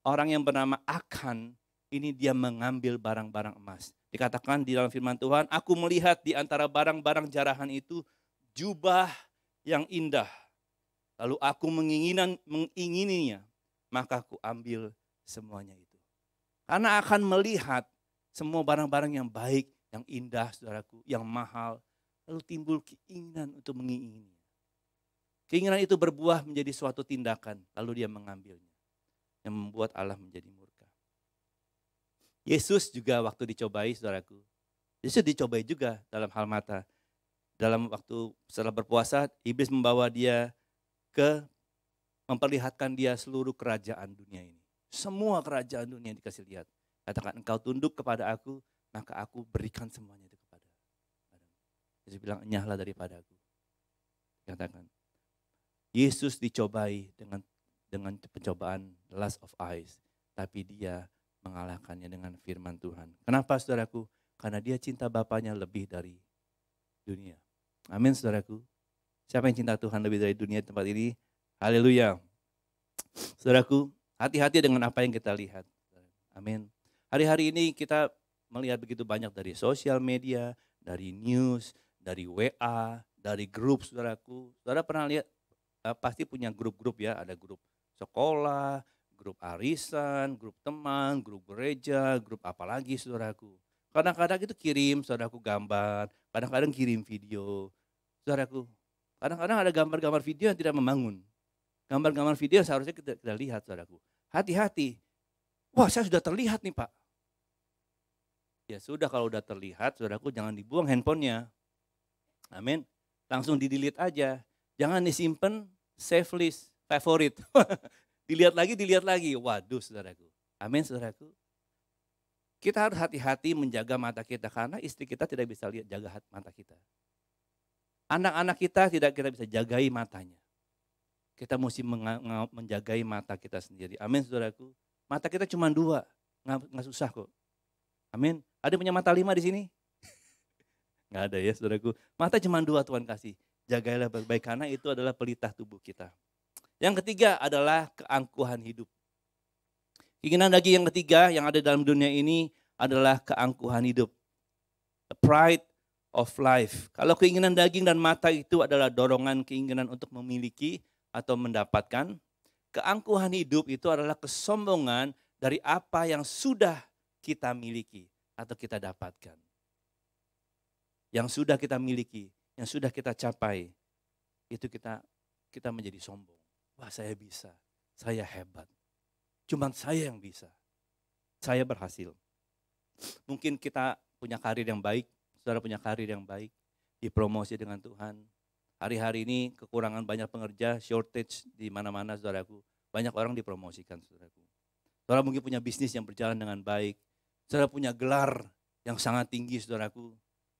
Speaker 1: orang yang bernama Akan, ini dia mengambil barang-barang emas. Dikatakan di dalam firman Tuhan, aku melihat di antara barang-barang jarahan itu jubah yang indah. Lalu aku mengingininya, maka aku ambil semuanya itu. Karena akan melihat semua barang-barang yang baik, yang indah, saudaraku, yang mahal. Lalu timbul keinginan untuk mengingininya. Keinginan itu berbuah menjadi suatu tindakan, lalu dia mengambilnya. Yang membuat Allah menjadi murka. Yesus juga waktu dicobai, saudaraku. Yesus dicobai juga dalam hal mata. Dalam waktu setelah berpuasa, iblis membawa dia memperlihatkan dia seluruh kerajaan dunia ini. Semua kerajaan dunia dikasih lihat. Katakan, engkau tunduk kepada aku, maka aku berikan semuanya itu kepada. Yesus bilang, enyahlah daripada aku. Katakan, Yesus dicobai dengan pencobaan lust of eyes, tapi dia mengalahkannya dengan firman Tuhan. Kenapa, saudaraku? Karena dia cinta Bapaknya lebih dari dunia. Amin, saudaraku. Siapa yang cinta Tuhan lebih dari dunia di tempat ini? Haleluya. Saudaraku, hati-hati dengan apa yang kita lihat. Amin. Hari-hari ini kita melihat begitu banyak dari sosial media, dari news, dari WA, dari grup, saudaraku. Saudara pernah lihat, pasti punya grup-grup ya, ada grup sekolah, grup arisan, grup teman, grup gereja, grup apalagi, saudaraku. Kadang-kadang itu kirim, saudaraku, gambar, kadang-kadang kirim video, saudaraku. Kadang-kadang ada gambar-gambar video yang tidak membangun. Gambar-gambar video yang seharusnya kita lihat, saudaraku. Hati-hati. Wah, saya sudah terlihat nih, Pak. Ya sudah, kalau sudah terlihat, saudaraku, jangan dibuang handphonenya. Amin. Langsung di-delete aja. Jangan disimpan save list, favorit. Dilihat lagi. Waduh, saudaraku. Amin, saudaraku. Kita harus hati-hati menjaga mata kita, karena istri kita tidak bisa lihat, jaga mata kita. Anak-anak kita tidak kita bisa jagai matanya. Kita mesti menjagai mata kita sendiri. Amin, saudaraku. Mata kita cuma 2, nggak susah kok. Amin. Ada punya mata 5 di sini? Nggak ada ya, saudaraku. Mata cuma 2 Tuhan kasih. Jagailah baik-baik, karena itu adalah pelitah tubuh kita. Yang ketiga adalah keangkuhan hidup. Keinginan daging yang ketiga yang ada dalam dunia ini adalah keangkuhan hidup. The pride of life. Kalau keinginan daging dan mata itu adalah dorongan keinginan untuk memiliki atau mendapatkan, keangkuhan hidup itu adalah kesombongan dari apa yang sudah kita miliki atau kita dapatkan. Yang sudah kita miliki, yang sudah kita capai, itu kita menjadi sombong. Wah, saya bisa, saya hebat. Cuma saya yang bisa, saya berhasil. Mungkin kita punya karir yang baik, saudara punya karir yang baik, dipromosi dengan Tuhan. Hari-hari ini kekurangan banyak pengerja, shortage di mana-mana, saudaraku. Banyak orang dipromosikan, saudaraku. Saudara mungkin punya bisnis yang berjalan dengan baik. Saudara punya gelar yang sangat tinggi, saudaraku.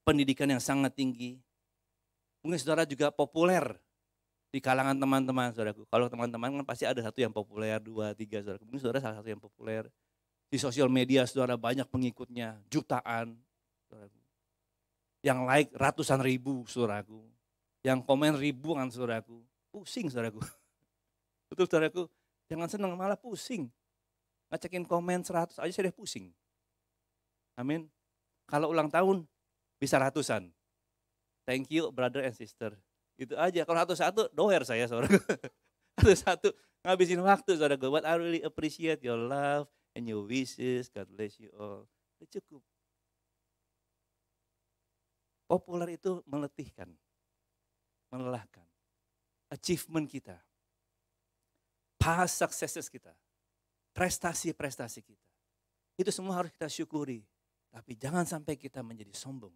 Speaker 1: Pendidikan yang sangat tinggi. Mungkin saudara juga populer di kalangan teman-teman, saudaraku. Kalau teman-teman kan pasti ada satu yang populer, 2, 3, saudaraku. Mungkin saudara salah satu yang populer. Di sosial media saudara banyak pengikutnya, jutaan, saudaraku. Yang like ratusan ribu, saudaraku. Yang komen ribuan, saudaraku. Pusing, saudaraku. Betul, saudaraku. Jangan senang, malah pusing. Ngecekin komen 100 aja saya udah pusing. Amin. Kalau ulang tahun bisa ratusan. Thank you brother and sister. Itu aja. Kalau satu-satu doer saya, saudaraku. Satu-satu ngabisin waktu, saudaraku. But I really appreciate your love and your wishes. God bless you all. Itu cukup. Populer itu meletihkan. Melelahkan. Achievement kita. Past successes kita. Prestasi-prestasi kita. Itu semua harus kita syukuri. Tapi jangan sampai kita menjadi sombong.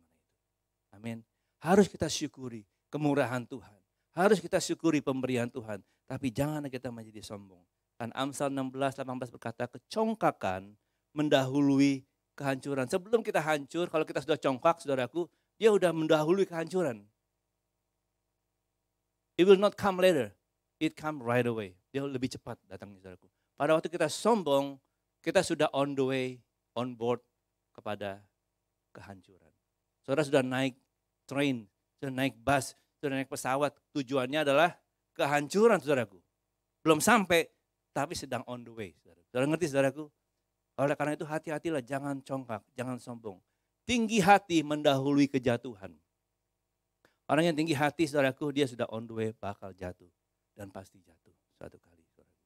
Speaker 1: Amin. Harus kita syukuri kemurahan Tuhan. Harus kita syukuri pemberian Tuhan. Tapi jangan kita menjadi sombong. Kan Amsal 16:18 berkata, kecongkakan mendahului kehancuran. Sebelum kita hancur, kalau kita sudah congkak, saudaraku, dia sudah mendahului kehancuran. It will not come later. It come right away. Dia lebih cepat datangnya, saudaraku. Pada waktu kita sombong, kita sudah on the way, on board kepada kehancuran. Saudara sudah naik train, sudah naik bus, sudah naik pesawat. Tujuannya adalah kehancuran, saudaraku. Belum sampai, tapi sedang on the way. Saudara ngerti, saudaraku? Oleh karena itu hati-hatilah, jangan congkak, jangan sombong. Tinggi hati mendahului kejatuhan. Orang yang tinggi hati, saudaraku, dia sudah on the way, bakal jatuh. Dan pasti jatuh suatu kali. Saudaraku.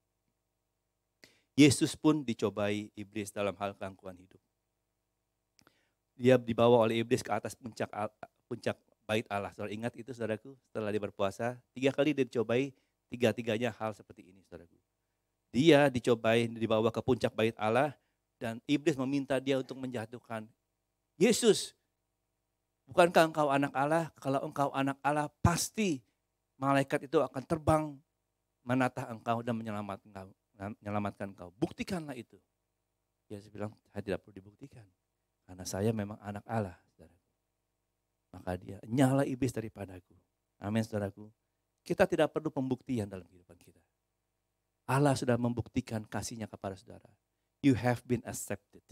Speaker 1: Yesus pun dicobai iblis dalam hal keangkuhan hidup. Dia dibawa oleh iblis ke atas puncak bait Allah. Saudara ingat itu, saudaraku, setelah dia berpuasa, 3 kali dia dicobai, 3-tiganya hal seperti ini, saudaraku. Dia dicobai, dibawa ke puncak bait Allah, dan iblis meminta dia untuk menjatuhkan. Yesus, bukankah engkau anak Allah? Kalau engkau anak Allah, pasti malaikat itu akan terbang menatah engkau dan menyelamatkan engkau. Buktikanlah itu. Yesus bilang, saya tidak perlu dibuktikan. Karena saya memang anak Allah, saudaraku. Maka dia, nyala iblis daripadaku. Amin, saudaraku. Kita tidak perlu pembuktian dalam kehidupan kita. Allah sudah membuktikan kasih-Nya kepada saudara. You have been accepted.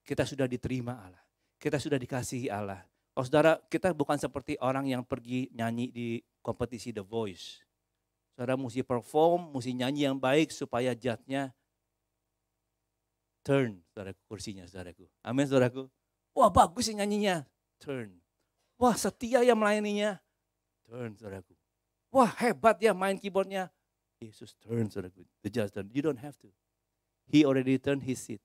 Speaker 1: Kita sudah diterima Allah. Kita sudah dikasihi Allah. Oh saudara, kita bukan seperti orang yang pergi nyanyi di kompetisi The Voice. Saudara mesti perform, mesti nyanyi yang baik supaya judge-nya turn, saudara, kursinya, saudaraku. Amin, saudaraku. Wah bagus sih nyanyinya, turn. Wah setia ya melayaninya, turn, saudaraku. Wah hebat ya main keyboardnya, Yesus turn, saudaraku. The judge turn. You don't have to. He already turned his seat.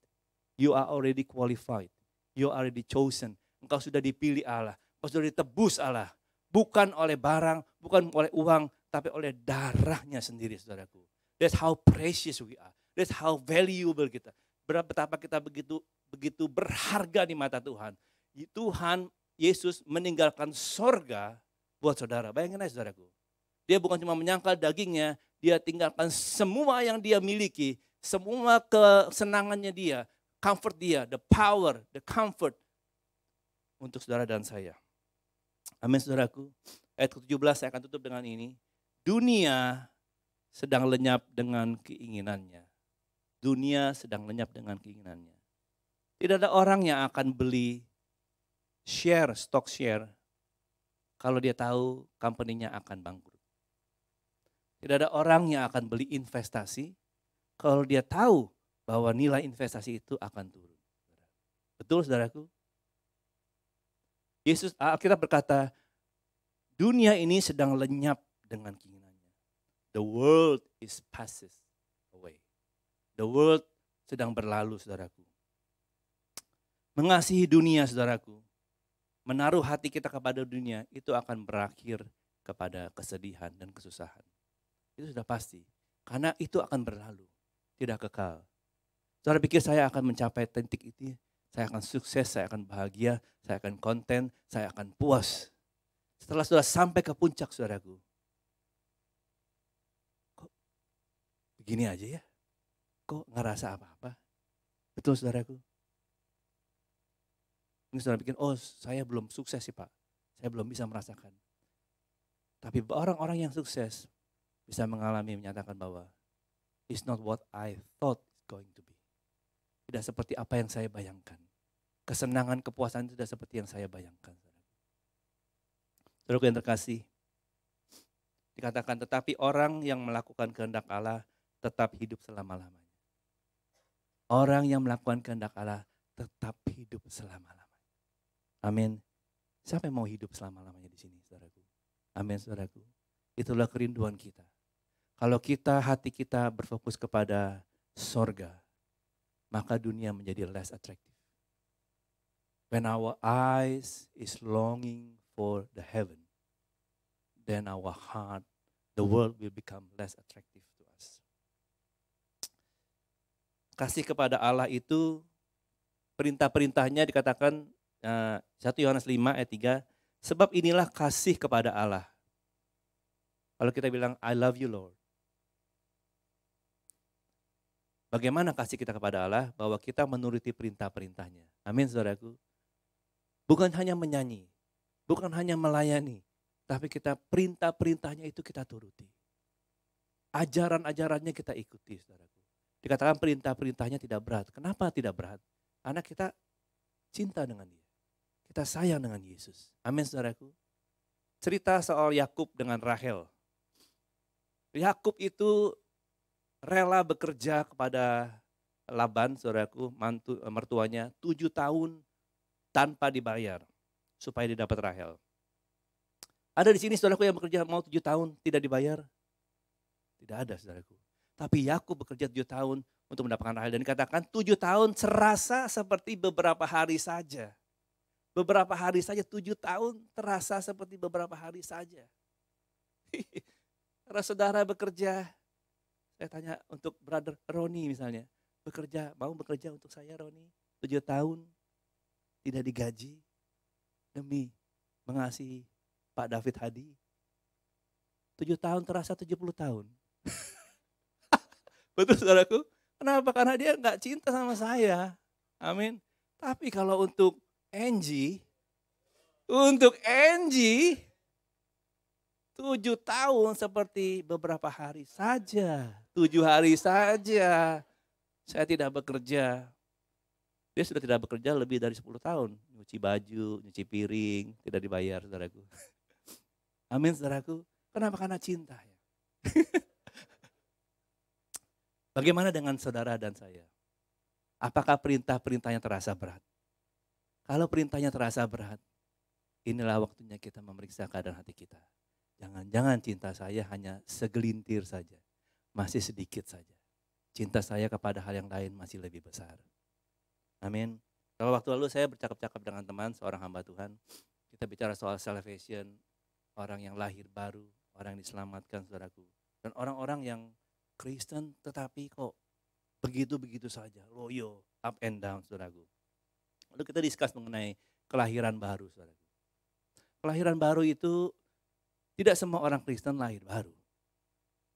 Speaker 1: You are already qualified. You are already chosen. Engkau sudah dipilih Allah. Engkau sudah ditebus Allah. Bukan oleh barang, bukan oleh uang, tapi oleh darahnya sendiri, saudaraku. That's how precious we are. That's how valuable kita. Betapa kita begitu berharga di mata Tuhan. Tuhan Yesus meninggalkan sorga buat saudara. Bayangin aja, saudaraku. Dia bukan cuma menyangkal dagingnya, dia tinggalkan semua yang dia miliki, semua kesenangannya dia, comfort dia, the power, the comfort untuk saudara dan saya. Amin, saudaraku. Ayat ke-17 saya akan tutup dengan ini. Dunia sedang lenyap dengan keinginannya. Dunia sedang lenyap dengan keinginannya. Tidak ada orang yang akan beli stock share, kalau dia tahu company-nya akan bangkrut. Tidak ada orang yang akan beli investasi, kalau dia tahu bahwa nilai investasi itu akan turun. Betul, saudaraku? Alkitab berkata, dunia ini sedang lenyap dengan keinginannya. The world is passes away. The world sedang berlalu, saudaraku. Mengasihi dunia, saudaraku. Menaruh hati kita kepada dunia, itu akan berakhir kepada kesedihan dan kesusahan. Itu sudah pasti. Karena itu akan berlalu, tidak kekal. Saudara pikir saya akan mencapai titik itu? Saya akan sukses, saya akan bahagia, saya akan konten, saya akan puas. Setelah sudah sampai ke puncak, saudaraku. Kok begini aja ya? Kok ngerasa apa-apa? Betul, saudaraku? Ini saudara pikir, oh saya belum sukses sih Pak. Saya belum bisa merasakan. Tapi orang-orang yang sukses bisa menyatakan bahwa it's not what I thought it's going to be. Tidak seperti apa yang saya bayangkan. Kesenangan, kepuasan itu tidak seperti yang saya bayangkan. Saudaraku yang terkasih, dikatakan tetapi orang yang melakukan kehendak Allah tetap hidup selama-lamanya. Orang yang melakukan kehendak Allah tetap hidup selama-lamanya. Amin. Siapa yang mau hidup selama-lamanya di sini, saudaraku? Amin, saudaraku. Itulah kerinduan kita. Kalau hati kita berfokus kepada sorga, maka dunia menjadi less attractive. When our eyes is longing for the heaven, then our heart, the world will become less attractive to us. Kasih kepada Allah itu, perintah-perintahnya dikatakan 1 Yohanes 5 ayat 3, sebab inilah kasih kepada Allah. Kalau kita bilang, I love you Lord. Bagaimana kasih kita kepada Allah? Bahwa kita menuruti perintah-perintahnya. Amin, saudaraku. Bukan hanya menyanyi, bukan hanya melayani, tapi kita perintah-perintahnya itu kita turuti. Ajaran-ajarannya kita ikuti, saudaraku. Dikatakan perintah-perintahnya tidak berat. Kenapa tidak berat? Karena kita cinta dengan dia. Kita sayang dengan Yesus. Amin saudaraku. Cerita soal Yakub dengan Rahel. Yakub itu rela bekerja kepada Laban, saudaraku, mertuanya 7 tahun tanpa dibayar supaya dia dapat Rahel. Ada di sini saudaraku yang bekerja mau 7 tahun tidak dibayar? Tidak ada saudaraku. Tapi Yakub bekerja 7 tahun untuk mendapatkan Rahel dan dikatakan 7 tahun serasa seperti beberapa hari saja. Beberapa hari saja, 7 tahun terasa seperti beberapa hari saja. Karena saudara bekerja, saya tanya untuk brother Roni misalnya, mau bekerja untuk saya Roni, 7 tahun tidak digaji demi mengasihi Pak David Hadi. 7 tahun terasa 70 tahun. Betul saudaraku? Kenapa? Karena dia nggak cinta sama saya. Amin. Tapi kalau untuk Angie 7 tahun seperti beberapa hari saja. 7 hari saja. Saya tidak bekerja. Dia sudah tidak bekerja lebih dari 10 tahun. Nyuci baju, nyuci piring, tidak dibayar saudaraku. Amin saudaraku. Kenapa? Karena cinta. Ya. Bagaimana dengan saudara dan saya? Apakah perintah-perintahnya terasa berat? Kalau perintahnya terasa berat, inilah waktunya kita memeriksa keadaan hati kita. Jangan-jangan cinta saya hanya segelintir saja, masih sedikit saja. Cinta saya kepada hal yang lain masih lebih besar. Amin. Beberapa waktu lalu saya bercakap-cakap dengan teman, seorang hamba Tuhan. Kita bicara soal salvation, orang yang lahir baru, orang yang diselamatkan saudaraku. Dan orang-orang yang Kristen tetapi kok begitu-begitu saja, loyo, up and down saudaraku. Lalu kita discuss mengenai kelahiran baru saudaraku. Kelahiran baru itu tidak semua orang Kristen lahir baru.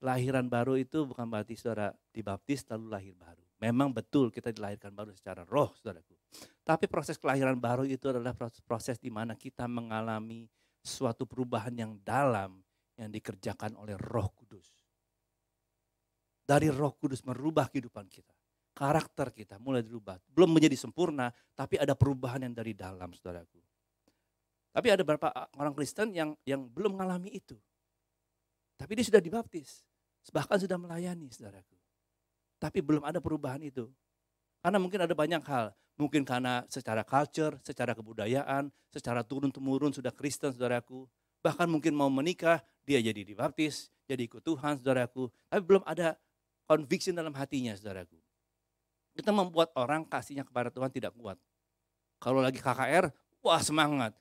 Speaker 1: Lahiran baru itu bukan berarti saudara dibaptis lalu lahir baru. Memang betul kita dilahirkan baru secara roh saudaraku. Tapi proses kelahiran baru itu adalah proses di mana kita mengalami suatu perubahan yang dalam yang dikerjakan oleh Roh Kudus. Dari Roh Kudus merubah kehidupan kita. Karakter kita mulai dirubah. Belum menjadi sempurna, tapi ada perubahan yang dari dalam saudaraku. Tapi ada beberapa orang Kristen yang belum mengalami itu. Tapi dia sudah dibaptis. Bahkan sudah melayani saudaraku. Tapi belum ada perubahan itu. Karena mungkin ada banyak hal. Mungkin karena secara culture, secara kebudayaan, secara turun-temurun sudah Kristen saudaraku. Bahkan mungkin mau menikah, dia jadi dibaptis, jadi ikut Tuhan saudaraku. Tapi belum ada conviction dalam hatinya saudaraku. Kita membuat orang kasihnya kepada Tuhan tidak kuat. Kalau lagi KKR, wah semangat.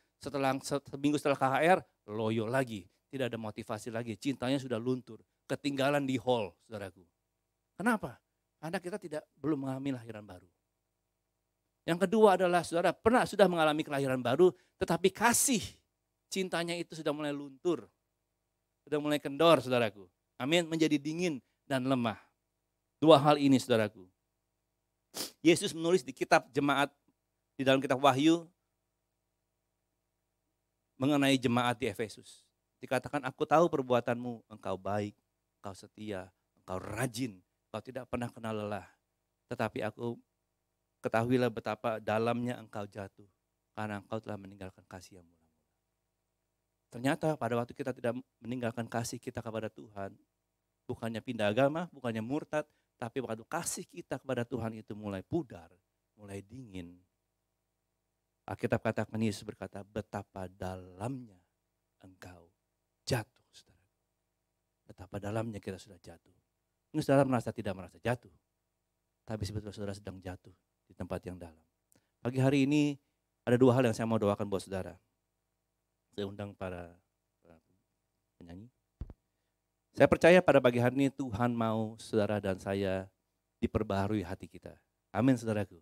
Speaker 1: Seminggu setelah KKR, loyo lagi. Tidak ada motivasi lagi, cintanya sudah luntur. Ketinggalan di hall saudaraku. Kenapa? Karena kita belum mengalami lahiran baru. Yang kedua adalah saudara sudah mengalami kelahiran baru, tetapi kasih cintanya itu sudah mulai luntur. Sudah mulai kendor saudaraku. Amin, menjadi dingin dan lemah. Dua hal ini saudaraku. Yesus menulis di kitab jemaat, di dalam kitab Wahyu, mengenai jemaat di Efesus. Dikatakan, aku tahu perbuatanmu, engkau baik, engkau setia, engkau rajin, engkau tidak pernah kenal lelah. Tetapi aku ketahuilah betapa dalamnya engkau jatuh, karena engkau telah meninggalkan kasih yang mula-mula. Ternyata pada waktu kita tidak meninggalkan kasih kita kepada Tuhan, bukannya pindah agama, bukannya murtad, tapi waktu kasih kita kepada Tuhan itu mulai pudar, mulai dingin. Alkitab katakan, Yesus berkata, betapa dalamnya engkau jatuh, saudara. Betapa dalamnya kita sudah jatuh. Mungkin saudara merasa tidak merasa jatuh, tapi sebetulnya saudara sedang jatuh di tempat yang dalam. Pagi hari ini ada dua hal yang saya mau doakan buat saudara. Saya undang para penyanyi. Saya percaya pada pagi hari ini Tuhan mau saudara dan saya diperbaharui hati kita. Amin saudaraku.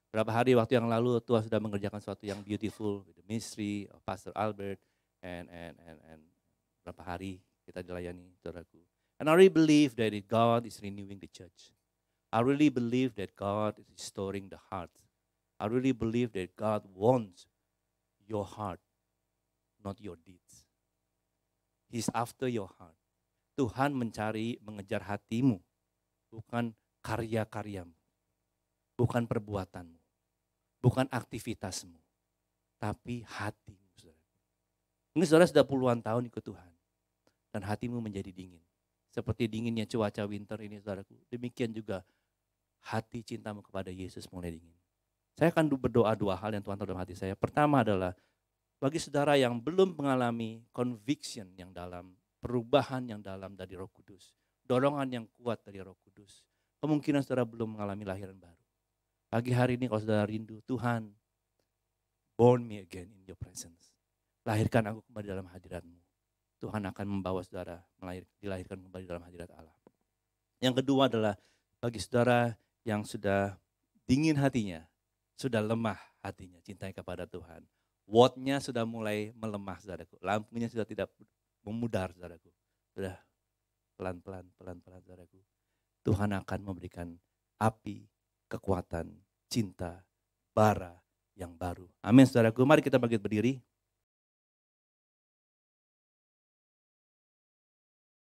Speaker 1: Berapa hari waktu yang lalu Tuhan sudah mengerjakan sesuatu yang beautiful with the ministry of Pastor Albert and berapa hari kita dilayani saudaraku. And I really believe that God is renewing the church. I really believe that God is restoring the heart. I really believe that God wants your heart, not your deeds. He's after your heart. Tuhan mengejar hatimu, bukan karya-karyamu, bukan perbuatanmu, bukan aktivitasmu, tapi hatimu. Saudara. Mungkin saudara sudah puluhan tahun ikut Tuhan dan hatimu menjadi dingin. Seperti dinginnya cuaca winter ini saudaraku, demikian juga hati cintamu kepada Yesus mulai dingin. Saya akan berdoa dua hal yang Tuhan tahu dalam hati saya. Pertama adalah bagi saudara yang belum mengalami conviction yang dalam, perubahan yang dalam dari Roh Kudus, dorongan yang kuat dari Roh Kudus, kemungkinan saudara belum mengalami lahiran baru. Pagi hari ini kalau saudara rindu, Tuhan, born me again in your presence. Lahirkan aku kembali dalam hadirat-Mu. Tuhan akan membawa saudara dilahirkan kembali dalam hadirat Allah. Yang kedua adalah bagi saudara yang sudah dingin hatinya, sudah lemah hatinya, cintai kepada Tuhan. Wattnya sudah mulai melemah, saudaraku. Lampunya sudah tidak memudar, saudaraku. Sudah pelan-pelan, saudaraku. Tuhan akan memberikan api, kekuatan, cinta, bara yang baru. Amin, saudaraku. Mari kita bangkit berdiri.